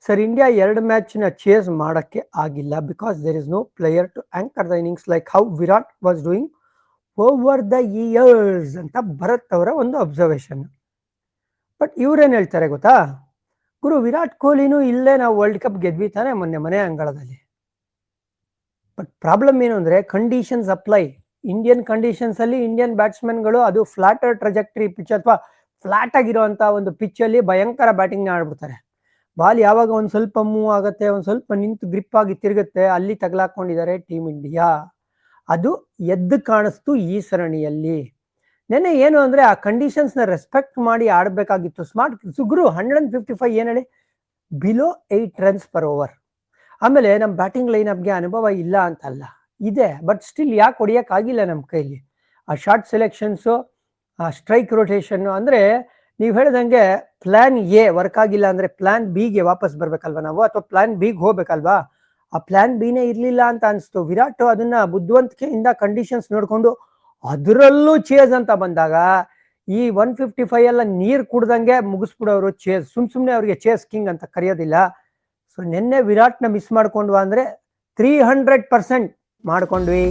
Sir India 2 ಮ್ಯಾಚ್‌ನ chase ಮಾಡಕ್ಕೆ ಆಗಿಲ್ಲ because there is no player to anchor the innings like how Virat was doing over the years ಅಂತ ಭರತ್ ಅವರ ಒಂದು observation. But ಇವ್ರೇನು ಹೇಳ್ತಾರೆ ಗೊತ್ತಾ, ಗುರು ವಿರಾಟ್ ಕೊಹ್ಲಿನೂ ಇಲ್ಲೇ ನಾವು ವರ್ಲ್ಡ್ ಕಪ್ ಗೆದ್ವಿ ತಾನೆ ಮೊನ್ನೆ ಮನೆ ಅಂಗಳದಲ್ಲಿ. ಬಟ್ ಪ್ರಾಬ್ಲಮ್ ಏನು ಅಂದರೆ ಕಂಡೀಷನ್ಸ್ ಅಪ್ಲೈ. ಇಂಡಿಯನ್ ಕಂಡೀಷನ್ಸ್ ಅಲ್ಲಿ ಇಂಡಿಯನ್ ಬ್ಯಾಟ್ಸ್ಮನ್ಗಳು ಅದು ಫ್ಲಾಟರ್ ಟ್ರಜೆಕ್ಟರಿ ಪಿಚ್ ಅಥವಾ ಫ್ಲಾಟ್ ಆಗಿರುವಂಥ ಒಂದು ಪಿಚ್ಚಲ್ಲಿ ಭಯಂಕರ ಬ್ಯಾಟಿಂಗ್ನ ಆಡ್ಬಿಡ್ತಾರೆ. ಬಾಲ್ ಯಾವಾಗ ಒಂದು ಸ್ವಲ್ಪ ಮೂವ್ ಆಗುತ್ತೆ, ಒಂದು ಸ್ವಲ್ಪ ನಿಂತು ಗ್ರಿಪ್ ಆಗಿ ತಿರುಗುತ್ತೆ, ಅಲ್ಲಿ ತಗಲಾಕೊಂಡಿದ್ದಾರೆ ಟೀಮ್ ಇಂಡಿಯಾ. ಅದು ಎದ್ದು ಕಾಣಿಸ್ತು ಈ ಸರಣಿಯಲ್ಲಿ. ನೆನ್ನೆ ಏನು ಅಂದರೆ ಆ ಕಂಡೀಷನ್ಸ್ನ ರೆಸ್ಪೆಕ್ಟ್ ಮಾಡಿ ಆಡಬೇಕಾಗಿತ್ತು. ಸ್ಮಾರ್ಟ್ ಸುಗ್ರು 155 ಏನು ಹೇಳಿ, ಬಿಲೋ 8 ರನ್ಸ್ ಪರ್ ಓವರ್. ಆಮೇಲೆ ನಮ್ಮ ಬ್ಯಾಟಿಂಗ್ ಲೈನಪ್ಗೆ ಅನುಭವ ಇಲ್ಲ ಅಂತಲ್ಲ, ಇದೆ. ಬಟ್ ಸ್ಟಿಲ್ ಯಾಕೆ ಹೊಡಿಯೋಕ್ಕಾಗಿಲ್ಲ ನಮ್ಮ ಕೈಲಿ? ಆ ಶಾರ್ಟ್ ಸೆಲೆಕ್ಷನ್ಸು, ಆ ಸ್ಟ್ರೈಕ್ ರೊಟೇಷನ್ನು, ಅಂದರೆ ನೀವು ಹೇಳ್ದಂಗೆ ಪ್ಲ್ಯಾನ್ ಎ ವರ್ಕ್ ಆಗಿಲ್ಲ ಅಂದರೆ ಪ್ಲ್ಯಾನ್ ಬಿಗೆ ವಾಪಸ್ ಬರಬೇಕಲ್ವ ನಾವು, ಅಥವಾ ಪ್ಲ್ಯಾನ್ ಬಿಗೆ ಹೋಗ್ಬೇಕಲ್ವಾ? ಆ ಪ್ಲ್ಯಾನ್ ಬಿನೇ ಇರಲಿಲ್ಲ ಅಂತ ಅನಿಸ್ತು. ವಿರಾಟ್ ಅದನ್ನು ಬುದ್ಧಿವಂತಿಕೆಯಿಂದ ಕಂಡೀಷನ್ಸ್ ನೋಡಿಕೊಂಡು ಅದರಲ್ಲೂ ಚೇಸ್ ಅಂತ ಬಂದಾಗ ಈ 155 ಎಲ್ಲ ನೀರು ಕುಡ್ದಂಗೆ ಮುಗಿಸ್ಬಿಡೋರು ಚೇಸ್. ಸುಮ್ಮನೆ ಅವ್ರಿಗೆ ಚೇಸ್ ಕಿಂಗ್ ಅಂತ ಕರೆಯೋದಿಲ್ಲ. ಸೊ ನಿನ್ನೆ ವಿರಾಟ್ನ ಮಿಸ್ ಮಾಡ್ಕೊಂಡ್ವಾ ಅಂದರೆ 300% ಮಾಡ್ಕೊಂಡ್ವಿ.